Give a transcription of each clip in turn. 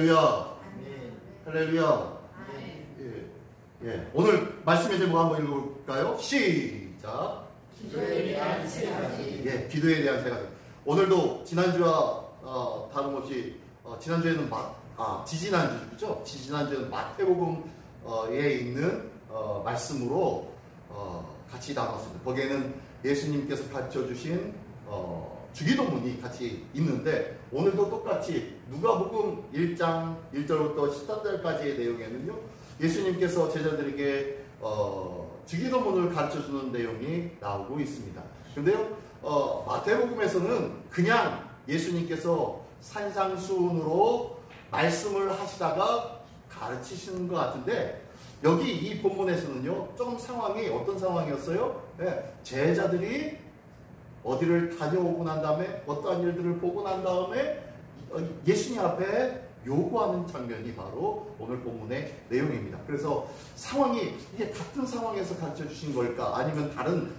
할렐루야. 할렐루야. 예. 오늘 말씀의 제목 한번 읽어볼까요? 시작. 기도에 대한 세 가지. 예, 기도에 대한 세 가지. 오늘도 지난주와 다름없이 지난주에는 지지난주죠? 지지난주에는 마태복음에 있는 말씀으로 같이 나눴습니다. 거기에는 예수님께서 가르쳐 주신 주기도문이 같이 있는데, 오늘도 똑같이 누가복음 1장 1절부터 14절까지의 내용에는요, 예수님께서 제자들에게 주기도문을 가르쳐 주는 내용이 나오고 있습니다. 근데요, 마태복음에서는 그냥 예수님께서 산상수훈으로 말씀을 하시다가 가르치시는 것 같은데, 여기 이 본문에서는요, 조금 상황이 어떤 상황이었어요? 네, 제자들이 어디를 다녀오고 난 다음에 어떠한 일들을 보고 난 다음에 예수님 앞에 요구하는 장면이 바로 오늘 본문의 내용입니다. 그래서 상황이 이게 같은 상황에서 가르쳐 주신 걸까, 아니면 다른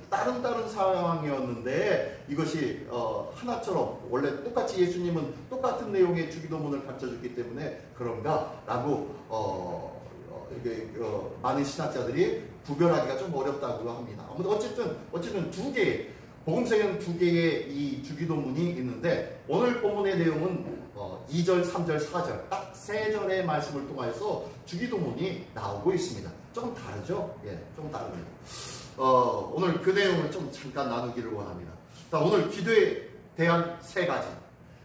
상황이었는데 이것이 하나처럼, 원래 똑같이 예수님은 똑같은 내용의 주기도문을 가르쳐 줬기 때문에 그런가라고 많은 신학자들이 구별하기가 좀 어렵다고 합니다. 어쨌든 두 개의 복음서에는 두 개의 이 주기도문이 있는데, 오늘 본문의 내용은 2절, 3절, 4절 딱 세 절의 말씀을 통해서 주기도문이 나오고 있습니다. 조금 다르죠? 예, 좀 다릅니다. 오늘 그 내용을 좀 잠깐 나누기를 원합니다. 자, 오늘 기도에 대한 세 가지.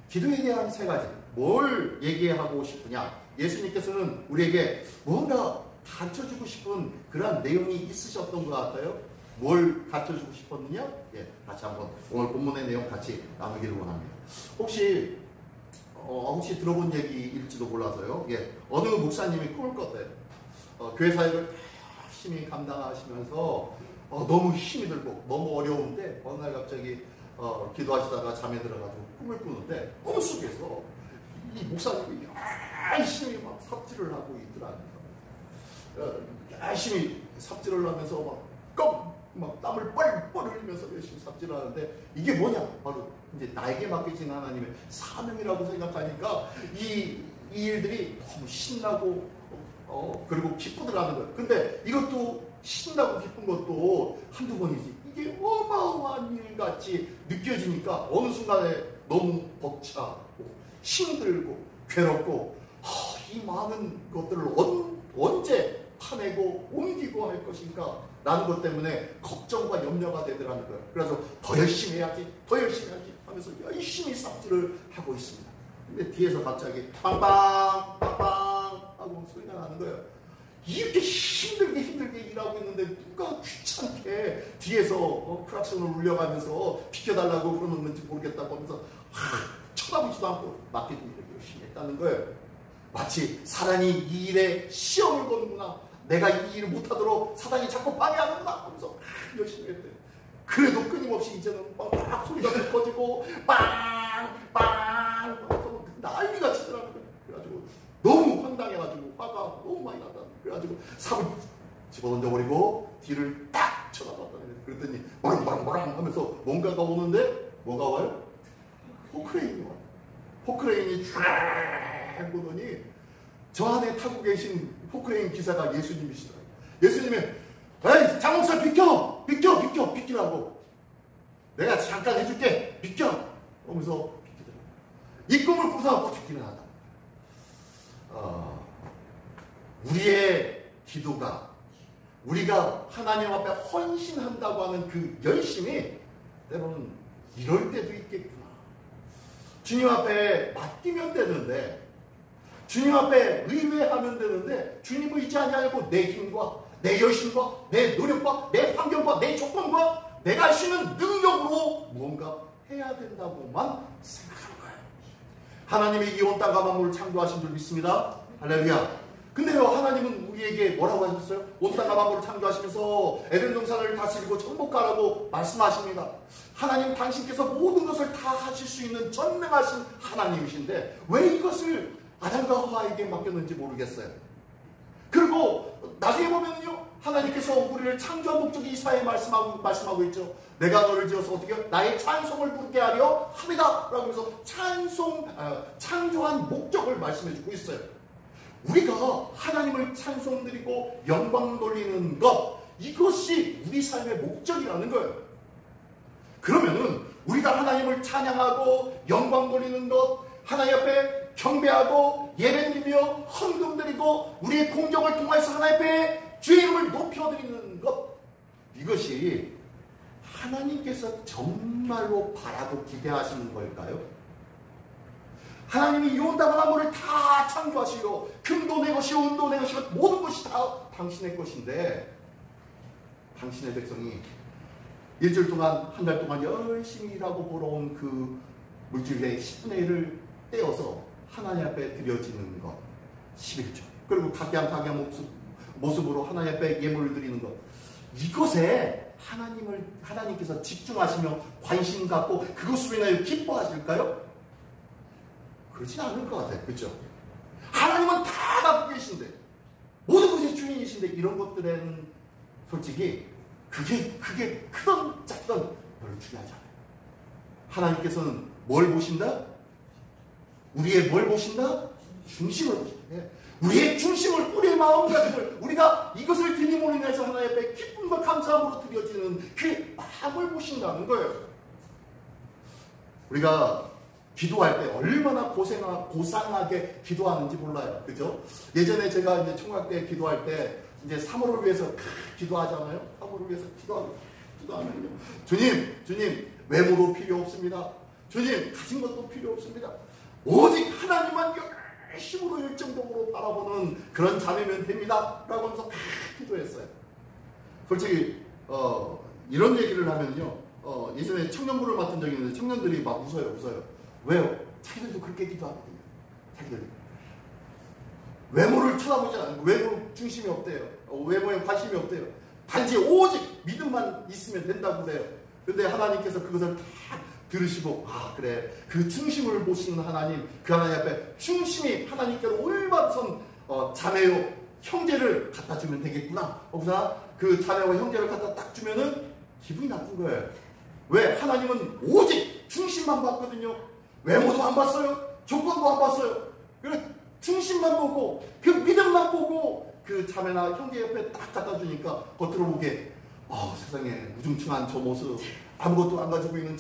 기도에 대한 세 가지. 뭘 얘기하고 싶으냐? 예수님께서는 우리에게 뭔가 가르쳐주고 싶은 그런 내용이 있으셨던 것 같아요. 뭘 가르쳐주고 싶었느냐? 예, 같이 한번 오늘 본문의 내용 같이 나누기를 원합니다. 혹시 들어본 얘기일지도 몰라서요. 예, 어느 목사님이 꿈을 꿨대요. 교회 사역을 열심히 감당하시면서 너무 힘이 들고 너무 어려운데, 어느 날 갑자기 기도하시다가 잠에 들어가지고 꿈을 꾸는데, 꿈속에서 이 목사님이 열심히 막 삽질을 하고 있더라고요. 열심히 삽질을 하면서 막 땀을 뻘뻘 흘리면서 열심히 삽질을 하는데, 이게 뭐냐? 바로 이제 나에게 맡겨진 하나님의 사명이라고 생각하니까 이 일들이 너무 신나고 그리고 기쁘더라는 거예요. 근데 이것도 신나고 기쁜 것도 한두 번이지, 이게 어마어마한 일같이 느껴지니까 어느 순간에 너무 벅차고 힘들고 괴롭고, 이 많은 것들을 언제 파내고 옮기고 할 것인가 라는 것 때문에 걱정과 염려가 되더라는 거예요. 그래서 더 열심히 해야지 하면서 열심히 삽질을 하고 있습니다. 근데 뒤에서 갑자기 빵빵 하고 소리가 나는 거예요. 이렇게 힘들게 일하고 있는데 누가 귀찮게 뒤에서 크락션을 울려가면서 비켜달라고 그러는 건지 모르겠다고 하면서 쳐다보지도 않고 맡겨진 일을 열심히 했다는 거예요. 마치 사단이 이 일에 시험을 거는구나, 내가 이 일을 못하도록 사단이 자꾸 방해하는구나 하면서 열심히 했대. 그래도 끊임없이 이제는 막 소리가 커지고 빵 난리가 치더라고요. 그래가지고 너무 황당해가지고 화가 너무 많이 났다. 그래가지고 삽을 집어던져버리고 뒤를 딱 쳐다봤다. 그랬더니 바랑 하면서 뭔가가 오는데, 뭐가 와요? 포크레인이 와요. 포크레인이 쫙 보더니 저 안에 타고 계신 포크레인 기사가 예수님이시더라고요. 예수님이 에이 장목사 비키라고, 내가 잠깐 해줄게, 비켜 하면서 비키더라고요. 이 꿈을 꾸서 비키는 하다. 우리의 기도가, 우리가 하나님 앞에 헌신한다고 하는 그 열심이 때로는 이럴 때도 있겠구나. 주님 앞에 맡기면 되는데, 주님 앞에 의뢰하면 되는데, 주님을 잊지 아니하고 내 힘과 내 열심과 내 노력과 내 환경과 내 조건과 내가 할 수 있는 능력으로 무언가 해야 된다고만 생각하는 거예요. 하나님이 이 온 땅과 만물을 창조하신 줄 믿습니다. 할렐루야. 근데요, 하나님은 우리에게 뭐라고 하셨어요? 온 땅과 만물을 창조하시면서 에덴 동산을 다스리고 정복하라고 말씀하십니다. 하나님 당신께서 모든 것을 다 하실 수 있는 전능하신 하나님이신데, 왜 이것을 아담과 하와에게 맡겼는지 모르겠어요. 그리고 나중에 보면요, 하나님께서 우리를 창조한 목적이 이사야에 말씀하고 있죠. 내가 너를 지어서 어떻게 나의 찬송을 부르게 하려 합니다. 라고 해서 창조한 목적을 말씀해주고 있어요. 우리가 하나님을 찬송드리고 영광 돌리는 것, 이것이 우리 삶의 목적이라는 거예요. 그러면은 우리가 하나님을 찬양하고 영광 돌리는 것, 하나님 앞에 경배하고 예배드리며 헌금드리고 우리의 공적을 통해서 하나님 앞에 주의 이름을 높여드리는 것, 이것이 하나님께서 정말로 바라고 기대하시는 걸까요? 하나님이 이온다고 나무를 다 창조하시고 금도 내 것이요 은도 내 것이고 모든 것이 다 당신의 것인데, 당신의 백성이 일주일 동안 한 달 동안 열심히 일하고 벌어온 그 물질의 10분의 1을 떼어서 하나님 앞에 드려지는 것, 11조, 그리고 각양 모습으로 하나님 앞에 예물을 드리는 것, 이것에 하나님께서 집중하시며 관심 갖고 그것으로 인하여 기뻐하실까요? 그렇진 않을 것 같아요. 그렇죠? 하나님은 다 갖고 계신데, 모든 것의 주인이신데, 이런 것들에는 솔직히 그게 크던 작던 별로 중요하지 않아요. 하나님께서는 뭘 보신다? 우리의 뭘 보신다? 중심을 보신다. 우리의 중심을, 우리의 마음가짐을, 우리가 이것을 드림으로 인해서 하나님 앞에 기쁨과 감사함으로 드려지는 그 마음을 보신다는 거예요. 우리가 기도할 때 얼마나 고상하게 기도하는지 몰라요. 그죠? 예전에 제가 이제 총각 때 기도할 때 이제 사모를 위해서 기도하잖아요. 사모를 위해서 기도하면요. 주님, 외모도 필요 없습니다. 주님, 가진 것도 필요 없습니다. 오직 하나님만 열심으로 열정적으로 바라보는 그런 자매면 됩니다. 라고 하면서 기도했어요. 솔직히 이런 얘기를 하면요. 예전에 청년부를 맡은 적이 있는데 청년들이 막 웃어요. 왜요? 자기들도 그렇게 기도하거든요. 자기들 외모를 쳐다보지 않아요. 외모 중심이 없대요. 외모에 관심이 없대요. 단지 오직 믿음만 있으면 된다고 그래요. 근데 하나님께서 그것을 다 들으시고, 그래, 그 중심을 보시는 하나님, 그 하나님 앞에 중심이 하나님께로 올바른 자매요 형제를 갖다 주면 되겠구나. 거기서 그 자매와 형제를 갖다 딱 주면은 기분이 나쁜 거예요. 왜? 하나님은 오직 중심만 봤거든요. 외모도 안 봤어요. 조건도 안 봤어요. 그래, 중심만 보고 그 믿음만 보고 그 자매나 형제 옆에 딱 갖다 주니까 겉으로 보기에 세상에 우중충한 저 모습, 아무것도 안 가지고 있는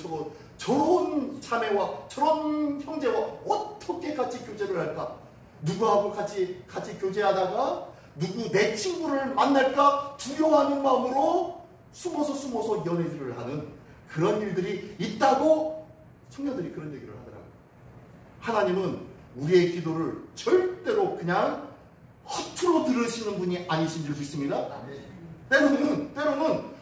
저런 자매와 저런 형제와 어떻게 같이 교제를 할까? 누구하고 같이 교제하다가 누구 내 친구를 만날까 두려워하는 마음으로 숨어서 연애질을 하는 그런 일들이 있다고 청년들이 그런 얘기를 하더라고요. 하나님은 우리의 기도를 절대로 그냥 허투루 들으시는 분이 아니신 줄 믿습니다. 때로는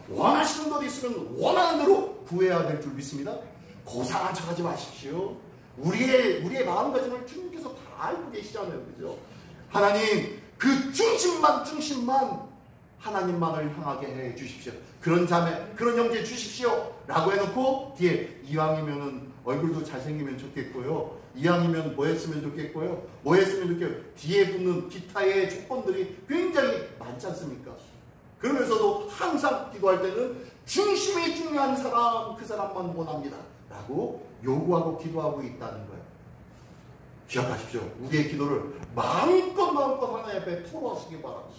원하시는 것 있으면 원하는 대로 구해야 될 줄 믿습니다. 고상한 척하지 마십시오. 우리의 마음가짐을 주님께서 다 알고 계시잖아요. 그죠? 하나님, 그 중심만 하나님만을 향하게 해 주십시오. 그런 자매, 그런 형제 주십시오. 라고 해놓고 뒤에 이왕이면은 얼굴도 잘생기면 좋겠고요. 이왕이면 뭐 했으면 좋겠고요. 뒤에 붙는 기타의 조건들이 굉장히 많지 않습니까? 그러면서도 항상 기도할 때는 중심이 중요한 사람, 그 사람만 원합니다. 라고 요구하고 기도하고 있다는 거예요. 기억하십시오. 우리의 기도를 마음껏 하나님 앞에 토로하시기 바랍니다.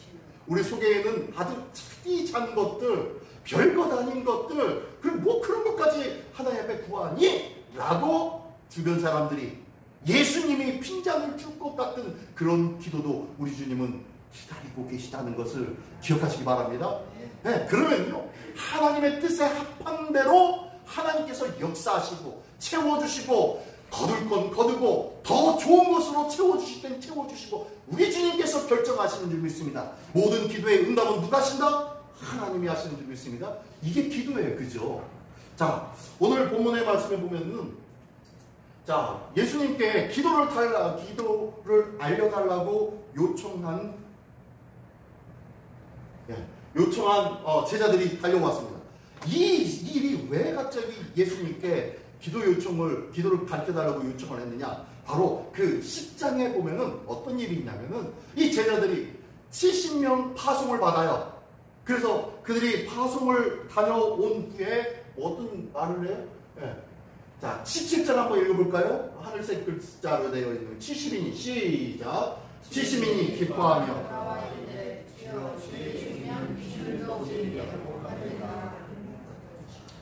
우리 속에는 아주 차디찬 것들, 별것 아닌 것들, 그리고 뭐 그런 것까지 하나님 앞에 구하니? 라고 주변 사람들이 예수님이 핀잔을 줄 것 같은 그런 기도도 우리 주님은 기다리고 계시다는 것을 기억하시기 바랍니다. 네, 그러면요, 하나님의 뜻에 합한 대로 하나님께서 역사하시고 채워주시고, 거둘 건 거두고 더 좋은 것으로 채워주실 땐 채워주시고, 우리 주님께서 결정하시는 줄 믿습니다. 모든 기도의 응답은 누가 하신다? 하나님이 하시는 줄 믿습니다. 이게 기도예요. 그죠? 자, 오늘 본문의 말씀에 보면은, 자, 예수님께 기도를 알려달라고 요청한 제자들이 달려왔습니다. 이 일이 왜 갑자기 예수님께 기도를 가르쳐달라고 요청을 했느냐? 바로 그 10장에 보면은 어떤 일이 있냐면은 이 제자들이 70명 파송을 받아요. 그래서 그들이 파송을 다녀온 후에 어떤 말을 해요? 네. 자, 17절 한번 읽어볼까요? 하늘색 글자로 되어 있는 70인이 시작. 70인이 기뻐하며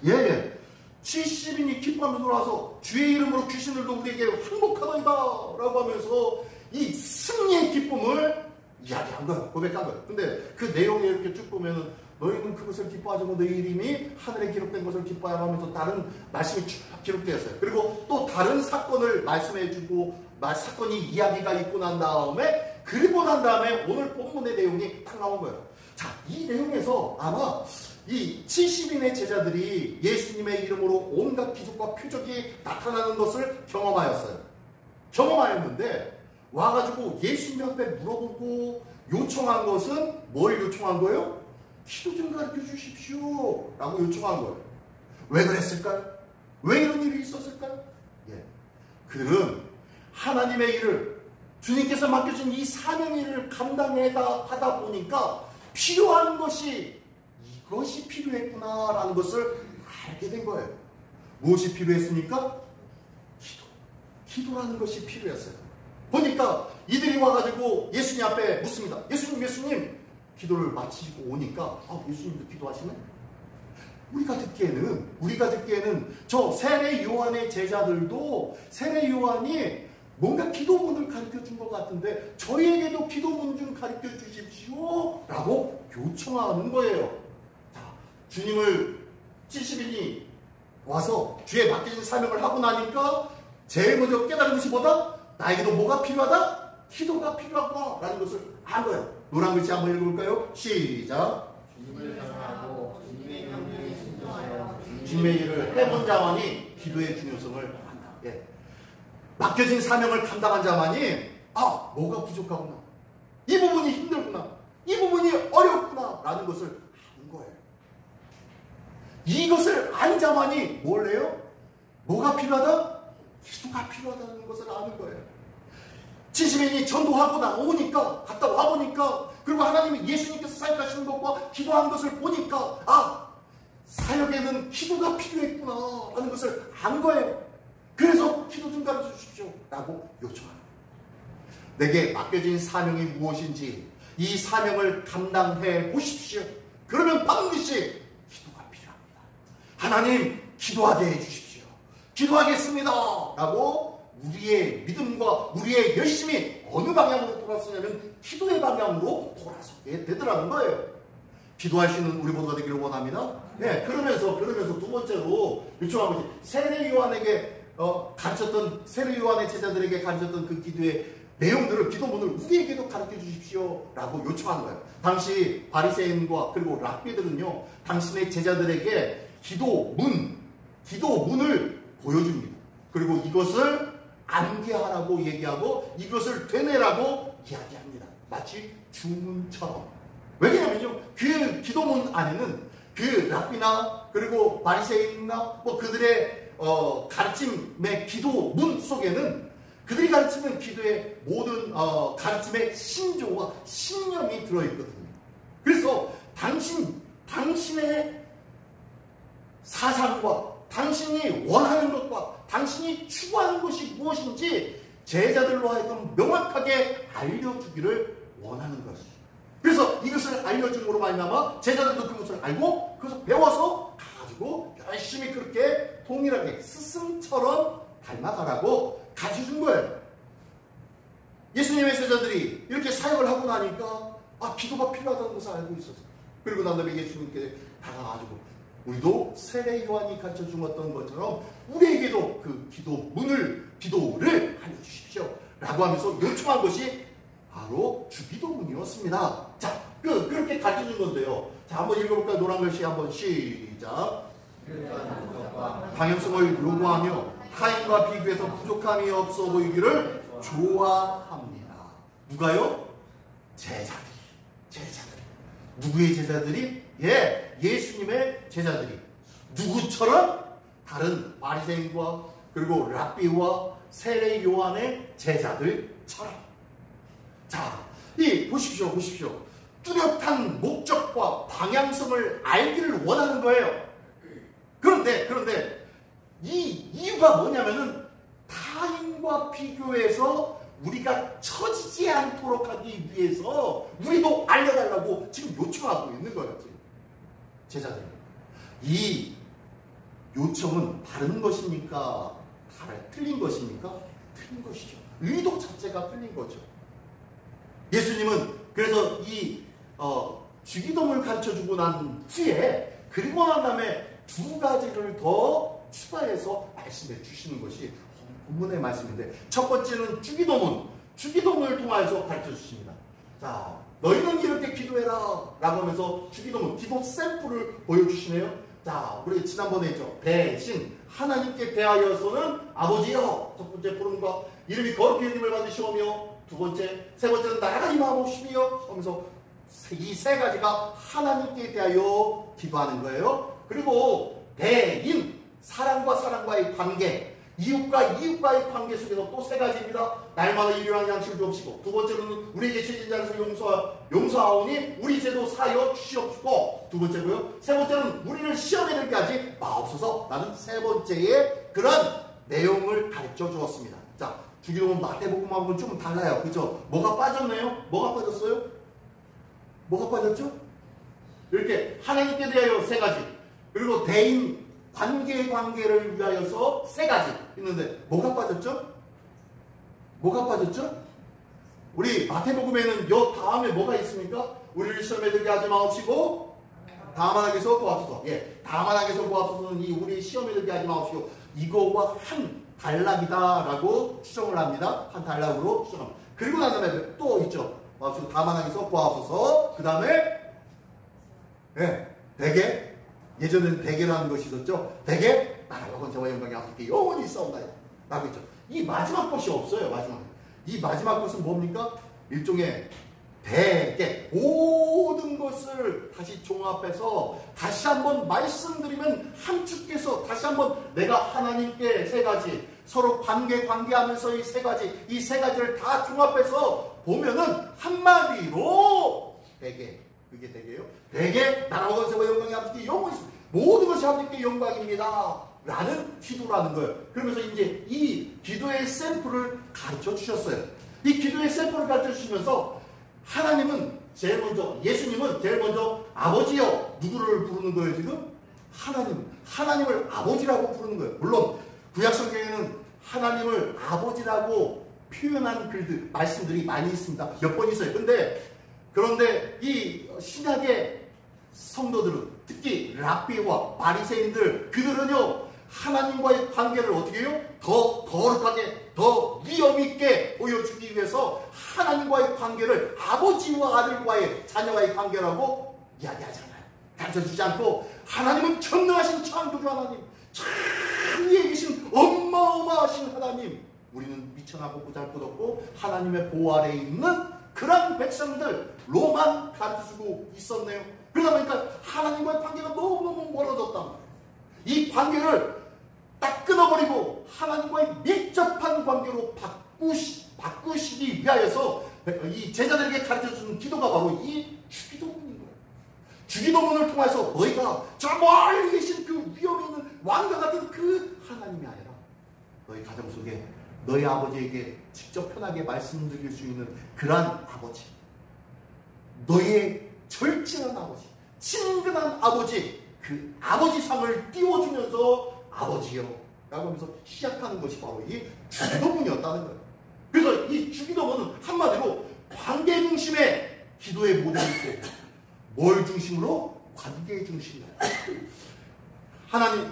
예. 70인이 기뻐하며 돌아와서 주의 이름으로 귀신들도 우리에게 항복하더이다 라고 하면서 이 승리의 기쁨을 이야기한 거예요. 고백한 거예요. 근데 그 내용에 이렇게 쭉 보면은 너희는 그것을 기뻐하지고 너희 이름이 하늘에 기록된 것을 기뻐하라 하면서 다른 말씀이 쭉 기록되었어요. 그리고 또 다른 사건을 말씀해주고 사건이 이야기가 있고 난 다음에 그리고 난 다음에 오늘 본문의 내용이 딱 나온 거예요. 자, 이 내용에서 아마 이 70인의 제자들이 예수님의 이름으로 온갖 기적과 표적이 나타나는 것을 경험하였어요. 경험하였는데 와가지고 예수님 앞에 물어보고 요청한 것은 뭘 요청한 거예요? 기도 좀 가르쳐 주십시오 라고 요청한 거예요. 왜 그랬을까요? 왜 이런 일이 있었을까요? 예. 그들은 하나님의 일을 주님께서 맡겨준 이 사명의 일을 감당하다 보니까 필요한 것이 이것이 필요했구나라는 것을 알게 된 거예요. 무엇이 필요했습니까? 기도라는 것이 필요했어요. 보니까 이들이 와가지고 예수님 앞에 묻습니다. 예수님 기도를 마치고 오니까 예수님도 기도하시네? 우리가 듣기에는 저 세례 요한의 제자들도 세례 요한이 뭔가 기도문을 가르쳐 준 것 같은데 저희에게도 기도문 좀 가르쳐 주십시오 라고 요청하는 거예요. 자, 주님을 70인이 와서 주에 맡겨진 사명을 하고 나니까 제일 먼저 깨달은 것이 뭐다? 나에게도 뭐가 필요하다? 기도가 필요하구나 라는 것을 안 거예요. 노란 글씨 한번 읽어볼까요? 시작. 주님을 사랑하고 주님의 명령에 순종하여 주님의 일을 해본 자만이 기도의 중요성을 안다. 예. 맡겨진 사명을 감당한 자만이 뭐가 부족하구나. 이 부분이 힘들구나. 이 부분이 어렵구나 라는 것을 아는 거예요. 이것을 안 자만이 뭘 해요? 뭐가 필요하다? 기도가 필요하다는 것을 아는 거예요. 70인이 전도하고 나오니까 갔다 와보니까 그리고 하나님이 예수님께서 사역하시는 것과 기도하는 것을 보니까 사역에는 기도가 필요했구나 하는 것을 안 거예요. 그래서 기도 좀 가르쳐 주십시오 라고 요청합니다. 내게 맡겨진 사명이 무엇인지 이 사명을 감당해 보십시오. 그러면 반드시 기도가 필요합니다. 하나님 기도하게 해주십시오. 기도하겠습니다 라고 우리의 믿음과 우리의 열심이 어느 방향으로 돌아서냐면 기도의 방향으로 돌아서게 되더라는 거예요. 기도할 수 있는 우리 모두가 되기를 원합니다. 네, 그러면서 두 번째로 요청한 것이 세례 요한에게 가르쳤던 세례 요한의 제자들에게 가르쳤던 그 기도의 내용들을 기도문을 우리에게도 가르쳐 주십시오 라고 요청한 거예요. 당시 바리새인과 그리고 랍비들은요 당신의 제자들에게 기도문을 보여줍니다. 그리고 이것을 암기하라고 얘기하고 이것을 되뇌라고 이야기합니다. 마치 주문처럼. 왜냐하면요 그 기도문 안에는 그 랍비나 그리고 바리새인이나 그들의 가르침의 기도문 속에는 그들이 가르치는 기도의 모든 가르침의 신조와 신념이 들어있거든요. 그래서 당신의 사상과 당신이 원하는 것과 당신이 추구하는 것이 무엇인지 제자들로 하여금 명확하게 알려주기를 원하는 것이죠. 그래서 이것을 알려줌으로 말미암아 제자들도 그것을 알고 그것을 배워서 가지고 열심히 그렇게 동일하게 스승처럼 닮아가라고 가르쳐준 거예요. 예수님의 제자들이 이렇게 사역을 하고 나니까 기도가 필요하다는 것을 알고 있었어요. 그리고 난 다음에 예수님께 다가가지고 우리도 세례 요한이 가르쳐준 것처럼 우리에게도 그 기도를 알려주십시오 라고 하면서 요청한 것이 바로 주기도문이었습니다. 자, 그렇게 가르쳐준 건데요. 자, 한번 읽어볼까요? 노란 글씨 한번 시작. 방향성을 요구하며 타인과 비교해서 부족함이 없어 보이기를 좋아합니다. 누가요? 제자들이. 누구의 제자들이? 예수님의 제자들이. 누구처럼? 다른 바리새인과 그리고 랍비와 세례 요한의 제자들처럼. 자, 보십시오. 뚜렷한 목적과 방향성을 알기를 원하는 거예요. 그런데 이 이유가 뭐냐면은 타인과 비교해서 우리가 처지지 않도록 하기 위해서 우리도 알려달라고 지금 요청하고 있는 거예요. 지금 제자들. 이 요청은 바른 것입니까? 틀린 것입니까? 틀린 것이죠. 의도 자체가 틀린 거죠. 예수님은 그래서 이 주기도문을 가르쳐주고 난 후에 그리고 난 다음에 두 가지를 더 추가해서 말씀해 주시는 것이 본문의 말씀인데, 첫 번째는 주기도문을 통해서 가르쳐 주십니다. 자, 너희는 이렇게 기도해라 라고 하면서 주기도문, 기도 샘플을 보여주시네요. 자, 우리 지난번에 했죠. 대신 하나님께 대하여서는 아버지여, 첫 번째 부름과 이름이 거룩히 여김을 받으시오며, 두 번째, 세 번째는 나라가 임하옵시며 하면서 이 세 가지가 하나님께 대하여 기도하는 거예요. 그리고 대인, 사랑과 사랑과의 관계, 이웃과 이웃과의 관계 속에서 또 세 가지입니다. 날마다 일용할 양식을 주옵시고, 두 번째로는 우리에게 죄진 자를 용서하오니 우리 죄도 사하여 주시옵시고, 두 번째고요. 세 번째는 우리를 시험에 들게 하지 마옵소서. 라는 세 번째의 그런 내용을 가르쳐 주었습니다. 자, 주기도문 마태복음하고는 좀 달라요. 그죠? 뭐가 빠졌나요? 뭐가 빠졌어요? 뭐가 빠졌죠? 이렇게 하나님께 대하여 세 가지, 그리고 대인 관계를 위하여서 세 가지 있는데 뭐가 빠졌죠? 뭐가 빠졌죠? 우리 마태복음에는 요 다음에 뭐가 있습니까? 우리를 시험에 들게 하지 마옵시고 다만 악에서 구하소서. 예, 다만 악에서 구하소서는 이 우리 시험에 들게 하지 마옵시고, 이거와 한 단락이다라고 추정을 합니다. 한 단락으로 추정합니다. 그리고 난 다음에 또 있죠. 다만 악에서 구하소서. 그 다음에 대개, 예전에는 대개라는 것이 있었죠. 대개 나라와 권세와 영광이 아버지께 영원히 있사옵나이다 라고 했죠. 이 마지막 것이 없어요. 이 마지막 것은 뭡니까? 일종의 대개, 모든 것을 다시 종합해서 다시 한번 말씀드리면, 함축해서 다시 한번 내가 하나님께 세 가지, 서로 관계하면서 이 세 가지를 다 종합해서 보면은 한마디로 대개, 그게 대개요. 대개 나라와 권세와 영광이 아버지께 영원히 있습니다. 모든 것이 아버지께 영광입니다 라는 기도라는 거예요. 그러면서 이제 이 기도의 샘플을 가르쳐 주셨어요. 이 기도의 샘플을 가르쳐 주시면서 예수님은 제일 먼저 아버지여, 누구를 부르는 거예요 지금? 하나님을 아버지라고 부르는 거예요. 물론 구약 성경에는 하나님을 아버지라고 표현한 말씀들이 많이 있습니다. 몇 번 있어요. 그런데 이 신약의 성도들은, 특히 랍비와 바리새인들, 그들은요 하나님과의 관계를 어떻게 해요? 더 거룩하게, 더 위엄있게 보여주기 위해서 하나님과의 관계를 아버지와 아들과의, 자녀와의 관계라고 이야기하잖아요. 가르쳐주지 않고, 하나님은 전능하신 창조주 하나님, 참 위에 계신 어마어마하신 하나님, 우리는 미천하고 보잘것없고 하나님의 보호 아래에 있는 그런 백성들로만 가르쳐주고 있었네요. 그러다 보니까 하나님과의 관계가 너무너무 멀어졌단 말이에요. 이 관계를 딱 끊어버리고 하나님과의 밀접한 관계로 바꾸시기 위하여서 이 제자들에게 가르쳐주는 기도가 바로 이 주기도문인 거예요. 주기도문을 통해서 너희가 저 멀리 계신 그 위험에 있는 왕과 같은 그 하나님이 아니라 너희 가정 속에 너희 아버지에게 직접 편하게 말씀드릴 수 있는 그러한 아버지, 너희의 절친한 아버지, 친근한 아버지, 그 아버지상을 띄워주면서 아버지요 라고 하면서 시작하는 것이 바로 이 주기도문이었다는 거예요. 그래서 이 주기도문은 한마디로 관계 중심의 기도의 모델이고, 뭘 중심으로? 관계 중심이에요.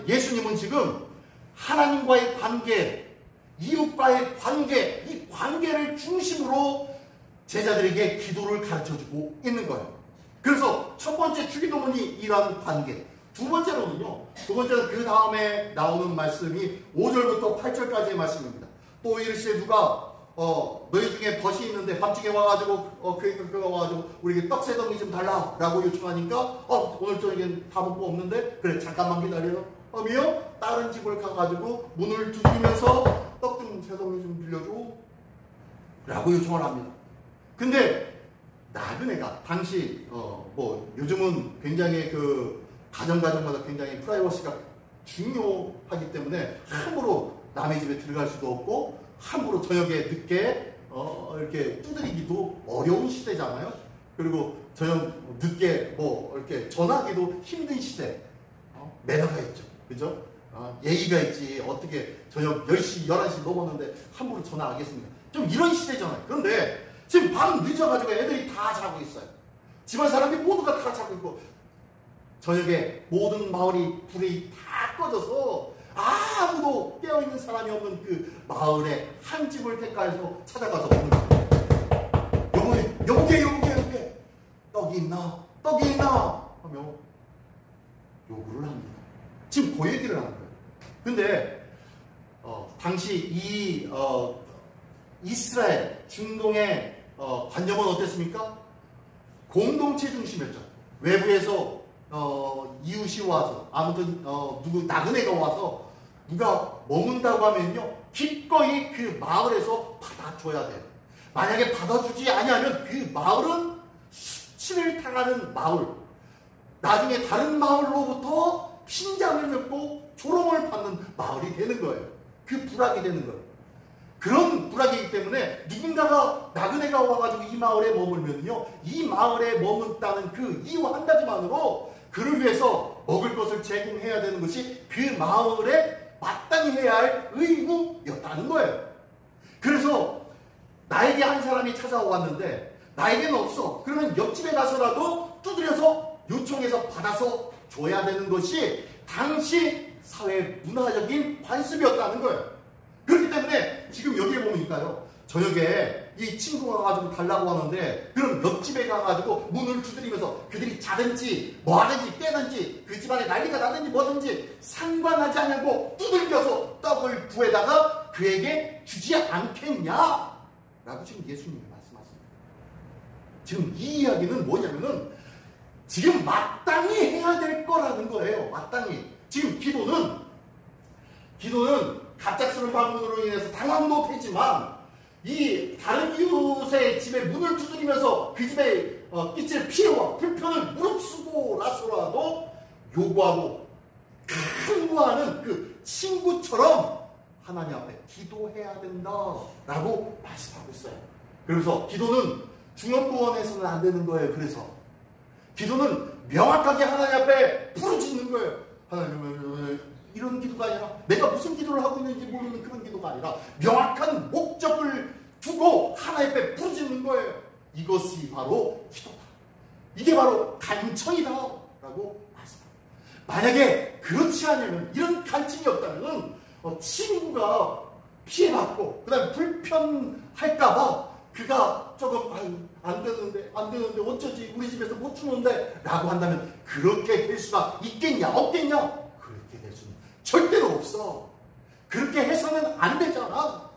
예수님은 지금 하나님과의 관계, 이웃과의 관계, 이 관계를 중심으로 제자들에게 기도를 가르쳐주고 있는 거예요. 그래서 첫 번째 주기도문이 이러한 관계, 두 번째는 그 다음에 나오는 말씀이 5절부터 8절까지의 말씀입니다. 또 이르시되 누가 너희 중에 벗이 있는데 밤중에 와가지고 그가 와가지고 우리에게 떡 세 덩이 좀 달라라고 요청하니까 오늘 저녁엔 다 먹고 없는데, 그래 잠깐만 기다려요 하며 다른 집을 가가지고 문을 두드리면서 떡 좀 세 덩이 좀 빌려줘 라고 요청을 합니다. 근데 나그네가 당시 뭐 요즘은 굉장히 그 가정마다 굉장히 프라이버시가 중요하기 때문에 함부로 남의 집에 들어갈 수도 없고 함부로 저녁에 늦게 이렇게 두드리기도 어려운 시대잖아요. 그리고 저녁 늦게 뭐 이렇게 전화하기도 힘든 시대. 매너가 있죠. 그죠? 예의가 있지. 어떻게 저녁 10시, 11시 넘었는데 함부로 전화하겠습니까? 좀 이런 시대잖아요. 그런데 지금 밤 늦어가지고 애들이 다 자고 있어요. 집안 사람이 모두가 다 자고 있고 저녁에 모든 마을이 불이 다 꺼져서 아무도 깨어있는 사람이 없는 그 마을에 한 집을 택가해서 찾아가서 여보게 떡이 있나 하며 요구를 합니다. 지금 그 얘기를 하는 거예요. 근데 당시 이 이스라엘 중동의 관념은 어땠습니까? 공동체 중심이었죠. 외부에서 이웃이 와서 아무튼 누구 나그네가 와서 누가 머문다고 하면요 기꺼이 그 마을에서 받아줘야 돼요. 만약에 받아주지 아니하면 그 마을은 수치를 당하는 마을, 나중에 다른 마을로부터 핀장을 먹고 조롱을 받는 마을이 되는 거예요. 그 부락이 되는 거예요. 그런 부락이기 때문에 누군가가 나그네가 와가지고 이 마을에 머물면요 이 마을에 머문다는 그 이유 한 가지만으로 그를 위해서 먹을 것을 제공해야 되는 것이 그 마을에 마땅히 해야 할 의무였다는 거예요. 그래서 나에게 한 사람이 찾아왔는데 나에게는 없어. 그러면 옆집에 가서라도 두드려서 요청해서 받아서 줘야 되는 것이 당시 사회 문화적인 관습이었다는 거예요. 그렇기 때문에 지금 여기에 보니까요 저녁에 이 친구가 가지고 달라고 하는데 그럼 옆집에 가가지고 문을 두드리면서 그들이 자든지 뭐 하든지 깨든지 그 집안에 난리가 나든지 뭐든지 상관하지 않고 두들겨서 떡을 구해다가 그에게 주지 않겠냐 라고 지금 예수님이 말씀하십니다. 지금 이 이야기는 뭐냐면은 지금 마땅히 해야 될 거라는 거예요. 마땅히. 지금 기도는 갑작스러운 방문으로 인해서 당황도 되지만 이 다른 이웃의 집에 문을 두드리면서 그 집에 끼칠 피해와 불편을 무릅쓰고라서라도 요구하고 간구하는 그 친구처럼 하나님 앞에 기도해야 된다라고 말씀하고 있어요. 그래서 기도는 중언부언해서는 안 되는 거예요. 그래서 기도는 명확하게 하나님 앞에 부르짖는 거예요. 하나님 이런 기도가 아니라 내가 무슨 기도를 하고 있는지 모르는 그런 기도가 아니라 명확한 목적을 두고 하나님 앞에 부르짖는 거예요. 이것이 바로 기도다. 이게 바로 간청이다 라고 말씀합니다. 만약에 그렇지 않으면 이런 간청이 없다면 친구가 피해받고 그 다음에 불편할까봐 그가 조금 안 되는데 어쩌지 우리 집에서 못 주는데 라고 한다면 그렇게 될 수가 있겠냐 없겠냐? 그렇게 될 수는 절대로 없어. 그렇게 해서는 안 되잖아.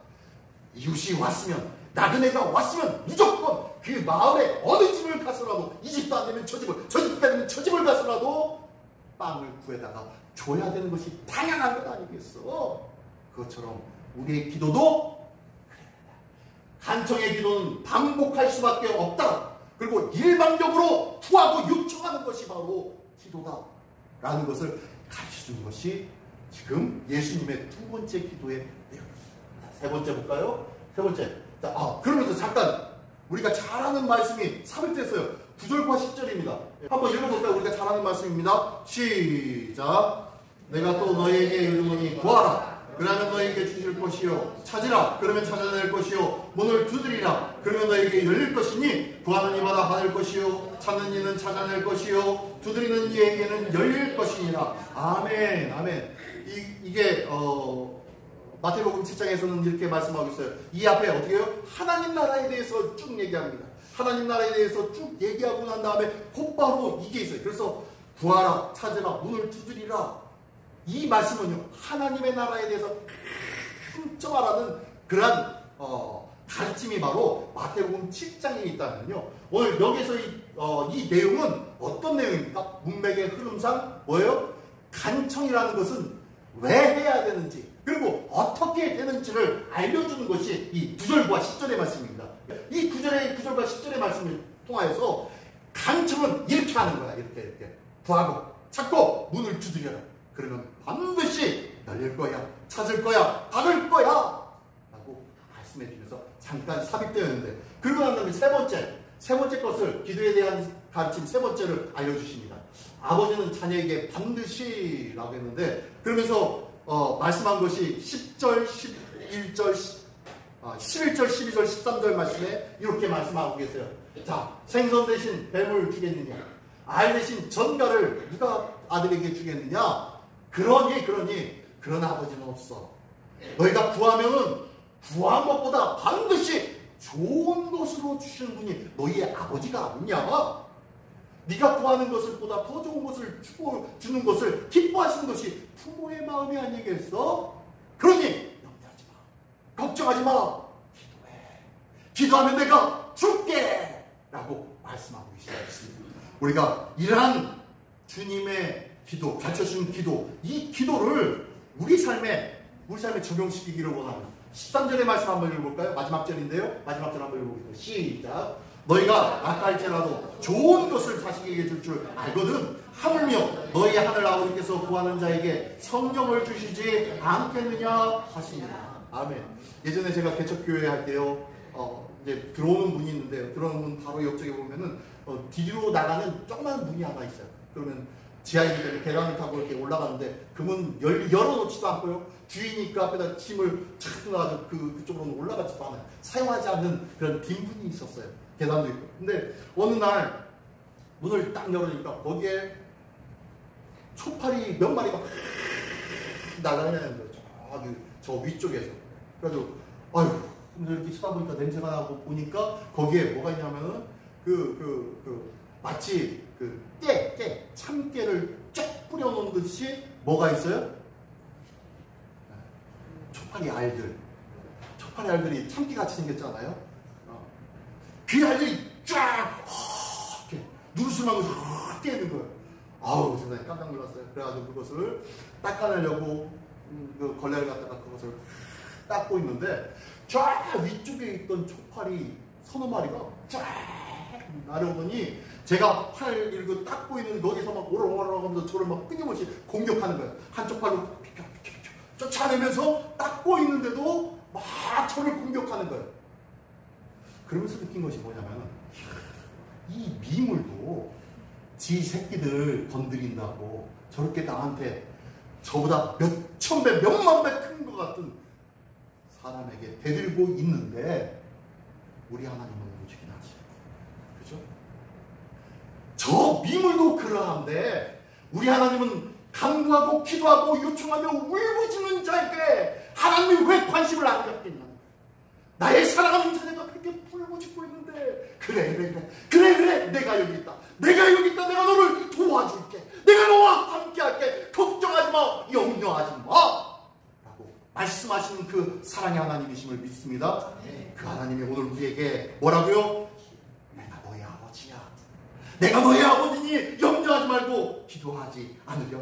이웃이 왔으면 나그네가 왔으면 무조건 그 마을에 어느 집을 가서라도 이 집도 안 되면 저 집도 안 되면 저 집을 가서라도 빵을 구해다가 줘야 되는 것이 당연한 것 아니겠어? 그것처럼 우리의 기도도 간청의 기도는 반복할 수밖에 없다. 그리고 일방적으로 구하고 요청하는 것이 바로 기도다라는 것을 가르쳐주는 것이 지금 예수님의 두 번째 기도의 내용입니다. 세 번째 볼까요? 세 번째. 그러면서 잠깐 우리가 잘 아는 말씀이 삽입됐어요. 9절과 10절입니다. 한번 읽어볼까요? 우리가 잘 아는 말씀입니다. 시작. 내가 또 너희에게 이르노니 구하라. 그러면 너희에게 주실 것이요. 찾으라. 그러면 찾아낼 것이요. 문을 두드리라. 그러면 너희에게 열릴 것이니 구하는 이마다 받을 것이요. 찾는 이는 찾아낼 것이요. 두드리는 이에게는 열릴 것이니라. 아멘. 아멘. 이게 마태복음 7장에서는 이렇게 말씀하고 있어요. 이 앞에 어떻게 해요? 하나님 나라에 대해서 쭉 얘기합니다. 하나님 나라에 대해서 쭉 얘기하고 난 다음에 곧바로 이게 있어요. 그래서 구하라, 찾으라, 문을 두드리라. 이 말씀은요, 하나님의 나라에 대해서 큰점하라는 그러한 가르침이 바로 마태복음 7장에 있다면요. 오늘 여기서 이 내용은 어떤 내용입니까? 문맥의 흐름상 뭐예요? 간청이라는 것은 왜 해야 되는지 그리고 어떻게 되는지를 알려주는 것이 이 9절과 10절의 말씀입니다. 이 9절과 10절의 말씀을 통하여서 간청은 이렇게 하는 거야. 이렇게 구하고 찾고 문을 두드려라. 그러면 반드시 열릴 거야. 찾을 거야. 받을 거야. 라고 말씀해 주면서 잠깐 삽입되어 있는데, 그러고 난 다음에 세 번째 것을, 기도에 대한 가르침 세 번째를 알려주십니다. 아버지는 자녀에게 반드시 라고 했는데, 그러면서 말씀한 것이 10절, 11절, 11절, 12절, 13절 말씀에 이렇게 말씀하고 계세요. 자, 생선 대신 뱀을 주겠느냐? 알 대신 전가를 누가 아들에게 주겠느냐? 그러니 그런 아버지는 없어. 너희가 구하면은 구한 것보다 반드시 좋은 것으로 주시는 분이 너희의 아버지가 아니냐? 네가 구하는 것보다 더 좋은 것을 주는 것을 기뻐하시는 것이 부모의 마음이 아니겠어? 그러니 염려하지 마. 걱정하지 마. 기도해. 기도하면 내가 줄게. 라고 말씀하고 계십니다. 우리가 이러한 주님의 기도, 가르쳐주신 기도, 이 기도를 우리 삶에 적용시키기를 원합니다. 13절의 말씀 한번 읽어볼까요? 마지막 절인데요. 마지막 절 한번 읽어보겠습니다. 시작. 너희가 아까일지라도 좋은 것을 자식에게 줄 줄 알거든 하물며 너희 하늘 아버지께서 구하는 자에게 성령을 주시지 않겠느냐 하십니다. 아멘. 예전에 제가 개척교회 할 때요, 이제 들어오는 문이 있는데요. 들어오는 문 바로 옆쪽에 보면은 뒤로 나가는 조그만 문이 하나 있어요. 그러면 지하이기 때문에 계단을 타고 이렇게 올라가는데 그 문 열어놓지도 않고요. 주인이 그 앞에다 짐을 착 들어가서 그쪽으로는 올라가지도 않아요. 사용하지 않는 그런 빈문이 있었어요. 계단도 있고. 근데 어느 날 문을 딱 열으니까 거기에 초파리 몇 마리가 날아다니는 거예요. 저 위쪽에서. 그래가지고 아유, 이렇게 쳐다보니까 냄새가 나고 보니까 거기에 뭐가 있냐면은 마치 참깨를 쫙 뿌려놓은 듯이 뭐가 있어요? 초파리 알들이 참깨같이 생겼잖아요. 그 알들이 쫙 이렇게 누르스만 것이 깨는 거예요. 아우, 세상에 깜짝 놀랐어요. 그래가지고 그것을 닦아내려고 그 걸레를 갖다가 그것을 닦고 있는데 쫙 위쪽에 있던 초파리 서너 마리가 쫙 날아오더니 제가 팔 이렇게 닦고 있는 거기서 막 오르르 하면서 저를 막 끊임없이 공격하는 거예요. 한쪽 팔로 쫓아내면서 닦고 있는데도 막 저를 공격하는 거예요. 그러면서 느낀 것이 뭐냐면, 이 미물도 지 새끼들 건드린다고 저렇게 나한테 저보다 몇천 배, 몇만 배 큰 것 같은 사람에게 대들고 있는데 우리 하나님은 오죽이나 하지. 그죠? 저 미물도 그러한데 우리 하나님은 간구하고 기도하고 요청하며 울부짖는 자에게 하나님이 왜 관심을 안 갖겠나? 나의 사랑하는 자네가 그렇게 울부짖고 있는데 그래 내가 여기 있다. 내가 너를 도와줄게. 내가 너와 함께할게. 걱정하지 마. 염려하지 마. 라고 말씀하시는 그 사랑의 하나님이심을 믿습니다. 그 하나님이 오늘 우리에게 뭐라고요? 내가 너의 아버지야. 내가 너의 아버지니 염려하지 말고 기도하지 않으려.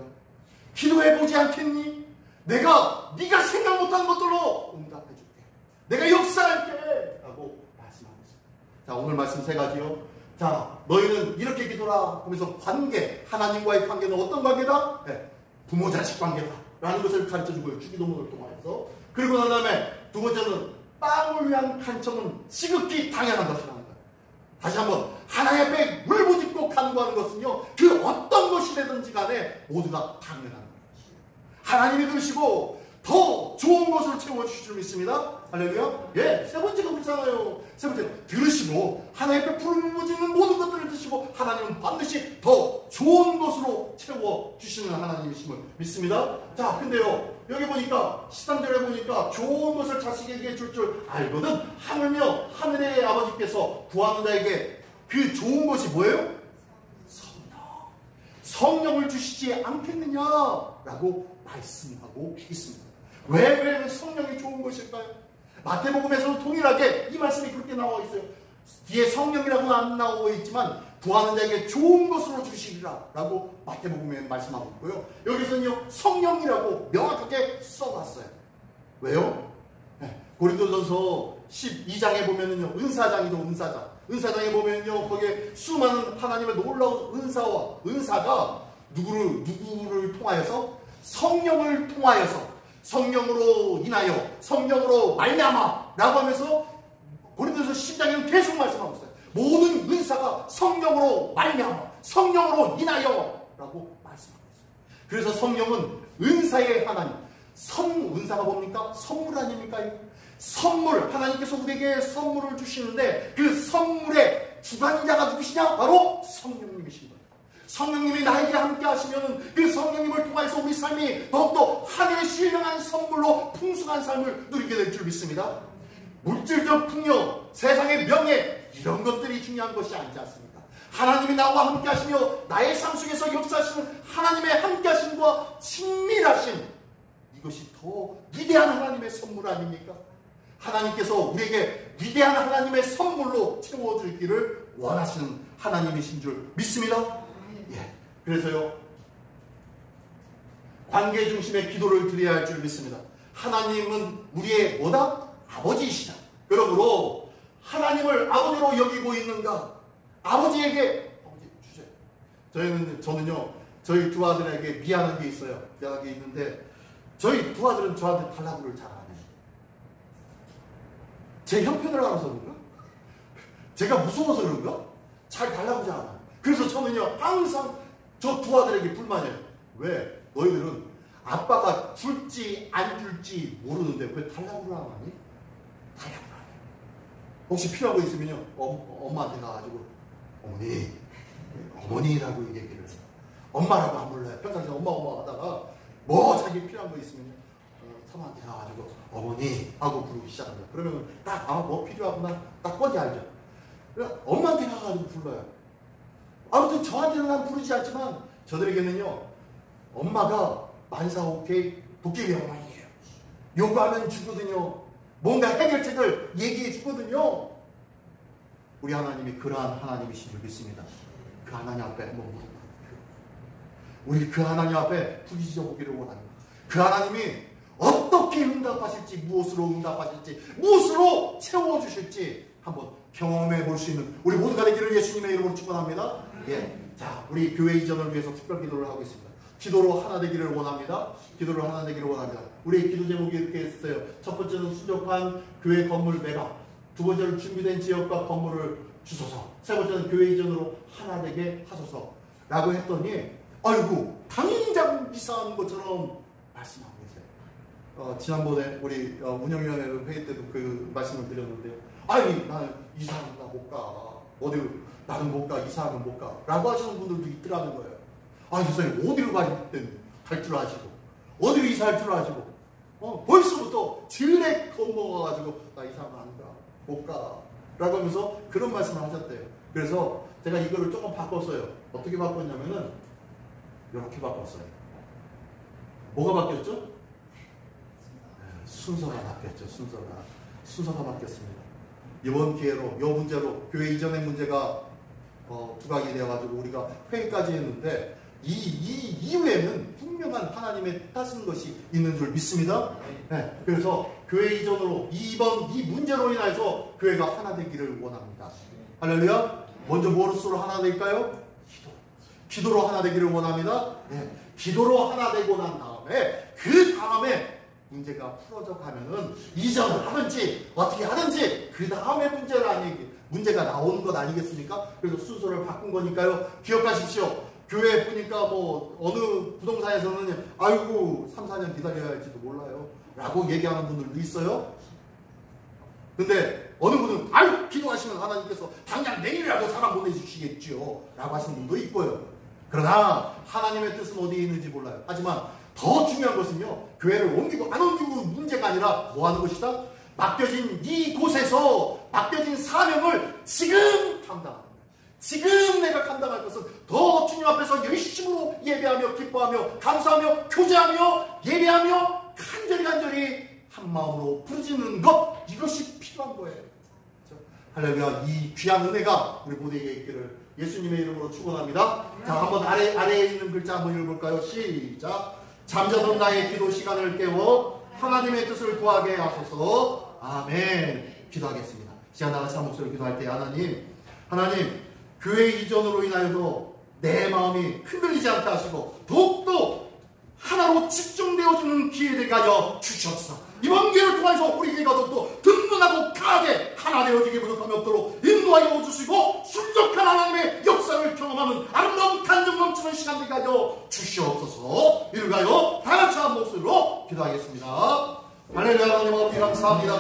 기도해보지 않겠니? 네가 생각 못한 것들로 응답해줄게. 내가 역사할게. 라고 말씀하고 있습니다. 자, 오늘 말씀 세 가지요. 자, 너희는 이렇게 기도라 하면서 관계, 하나님과의 관계는 어떤 관계다? 네, 부모 자식 관계다 라는 것을 가르쳐주고요. 주기도문을 통해서. 그리고 난 다음에 두 번째는 땅을 위한 간청은 지극히 당연한 것이라는 거예요. 다시 한번, 하나님 앞에 울부짖고 간구하는 것은요, 그 어떤 것이 되든지 간에 모두가 당연한 거예요. 하나님이 들으시고 더 좋은 것을 채워주실 줄 믿습니다. 할렐루야. 예, 세 번째가 그렇잖아요. 세 번째, 들으시고 하나님 앞에 부르짖는 모든 것들을 드시고 하나님은 반드시 더 좋은 것으로 채워주시는 하나님이심을 믿습니다. 자, 근데요, 여기 보니까 13절에 보니까 좋은 것을 자식에게 줄 줄 알거든 하물며 하늘의 아버지께서 구하는 자에게 그 좋은 것이 뭐예요? 성령을 주시지 않겠느냐라고 말씀하고 있습니다. 왜 성령이 좋은 것일까요? 마태복음에서도 동일하게 이 말씀이 그렇게 나와 있어요. 뒤에 성령이라고는 안 나오고 있지만 구하는 자에게 좋은 것으로 주시리라 라고 마태복음에 말씀하고 있고요. 여기서는요, 성령이라고 명확하게 써놨어요. 왜요? 고린도전서 12장에 보면은요, 은사장이죠, 은사장. 은사장에 보면요, 거기에 수많은 하나님의 놀라운 은사와 은사가 누구를 통하여서? 성령을 통하여서, 성령으로 인하여, 성령으로 말미암아 라고 하면서 고린도서 10장에는 계속 말씀하고 있어요. 모든 은사가 성령으로 말미암아, 성령으로 인하여 라고 말씀하고 있어요. 그래서 성령은 은사의 하나님. 은사가 뭡니까? 선물 아닙니까? 선물, 하나님께서 우리에게 선물을 주시는데 그 선물의 주관자가 누구시냐? 바로 성령님이신 거예요. 성령님이 나에게 함께 하시면 그 성령님을 통해서 우리 삶이 더욱더 하늘의 신령한 선물로 풍성한 삶을 누리게 될 줄 믿습니다. 물질적 풍요, 세상의 명예, 이런 것들이 중요한 것이 아니지 않습니까? 하나님이 나와 함께 하시며 나의 삶 속에서 역사하시는 하나님의 함께 하심과 친밀하심, 이것이 더 위대한 하나님의 선물 아닙니까? 하나님께서 우리에게 위대한 하나님의 선물로 채워주기를 원하시는 하나님이신 줄 믿습니다. 예. 그래서요, 관계 중심의 기도를 드려야 할 줄 믿습니다. 하나님은 우리의 뭐다? 아버지이시다. 그러므로 하나님을 아버지로 여기고 있는가? 아버지에게 아버지 주세요. 저는요, 저희 두 아들에게 미안한 게 있어요. 미안한 게 있는데 저희 두 아들은 저한테 달라고를 잘 안 해요. 제 형편을 알아서 그런가? 제가 무서워서 그런가? 잘 달라고 잘 안 해요. 그래서 저는요, 항상 저 두 아들에게 불만이에요. 왜? 너희들은 아빠가 줄지 안 줄지 모르는데 왜 달라고를 안 하니? 달라고를 안 해요. 혹시 필요한 거 있으면요, 엄마한테 가가지고 어머니라고 얘기를 해요. 엄마라고 안 불러요. 평상시에 엄마 하다가 뭐 자기 필요한 거 있으면요, 사모한테 가가지고 어머니 하고 부르기 시작합니다. 그러면 딱 뭐 필요하구나 딱 뻔히 알죠. 그러니까 엄마한테 가가지고 불러요. 아무튼 저한테는 난 부르지 않지만 저들에게는요, 엄마가 만사오케이 도깨비 어머니예요. 요구하면 주거든요. 뭔가 해결책을 얘기해 주거든요. 우리 하나님이 그러한 하나님이신 줄 믿습니다. 그 하나님 앞에 한번 무릎 꿇고 우리 그 하나님 앞에 부딪혀 보기를 원합니다. 그 하나님이 어떻게 응답하실지, 무엇으로 응답하실지, 무엇으로 채워주실지 한번 경험해 볼 수 있는 우리 모두가 되기를 예수님의 이름으로 축원합니다. 예. 자, 우리 교회 이전을 위해서 특별 기도를 하고 있습니다. 기도로 하나 되기를 원합니다. 기도로 하나 되기를 원합니다. 우리의 기도 제목이 이렇게 했어요. 첫 번째는 수족관 교회 건물 매각, 두 번째는 준비된 지역과 건물을 주소서, 세 번째는 교회 이전으로 하나 되게 하소서 라고 했더니 아이고 당장 이사하는 것처럼 말씀하고 계세요. 지난번에 우리 운영위원회 회의 때도 그 말씀을 드렸는데요. 아니 나는 이사하는 나 못 가. 어디로 나는 못 가. 이사하면 못 가. 라고 하시는 분들도 있더라는 거예요. 아, 선생님 어디로 갈 줄 아시고 어디로 이사할 줄 아시고 벌써부터 질레 겁먹어가지고 나 이사하면 안 가. 못 가. 라고 하면서 그런 말씀을 하셨대요. 그래서 제가 이거를 조금 바꿨어요. 어떻게 바꿨냐면은 이렇게 바꿨어요. 뭐가 바뀌었죠? 순서가 바뀌었죠. 순서가 바뀌었습니다. 이번 기회로, 이 문제로, 교회 이전의 문제가 두각이 되어가지고 우리가 회의까지 했는데 이 이후에는 분명한 하나님의 뜻하신 것이 있는 줄 믿습니다. 네, 그래서 교회 이전으로 이 문제로 인해서 교회가 하나 되기를 원합니다. 할렐루야. 먼저 무엇으로 하나 될까요? 기도로 하나 되기를 원합니다. 네, 기도로 하나 되고 난 다음에 그 다음에 문제가 풀어져 가면은 이전을 하든지 어떻게 하든지 그 다음에 문제가 나오는 것 아니겠습니까? 그래서 순서를 바꾼 거니까요. 기억하십시오. 교회 보니까 뭐 어느 부동산에서는 아이고 3, 4년 기다려야 할지도 몰라요 라고 얘기하는 분들도 있어요. 근데 어느 분은 아유 기도하시면 하나님께서 당장 내일이라도 사람 보내주시겠죠 라고 하시는 분도 있고요. 그러나 하나님의 뜻은 어디에 있는지 몰라요. 하지만 더 중요한 것은요, 교회를 옮기고 안 옮기고 문제가 아니라 뭐 하는 것이다? 맡겨진 이곳에서 맡겨진 사명을 지금 감당합니다. 지금 내가 감당할 것은 더 주님 앞에서 열심으로 예배하며 기뻐하며 감사하며 교제하며 예배하며 간절히 한 마음으로 부르짖는 것, 이것이 필요한 거예요. 그렇죠? 할렐루야. 이 귀한 은혜가 우리 모두에게 있기를 예수님의 이름으로 축원합니다. 자, 한번 아래에 있는 글자 한번 읽어볼까요? 시작. 잠자던 나의 기도 시간을 깨워 하나님의 뜻을 구하게 하소서. 아멘. 기도하겠습니다. 시간 나가서 한 목소리로 기도할 때 하나님 교회 이전으로 인하여서 내 마음이 흔들리지 않게 하시고 더욱더 하나로 집중되어지는 기회를 가여 주셨어. 이번 기회를 통해서 우리 교회가 더욱더 든든하고 강하게 하나 되어지게 부족함이 없도록 인도하여 주시고 순적한 하나님의 역사를 경험하는 아름다운 간증 넘치는 시간을 가여 주시옵소서. 이를 가여 다 같이 한 목소리로 기도하겠습니다. 할렐루야. 하나님 아버지 감사합니다.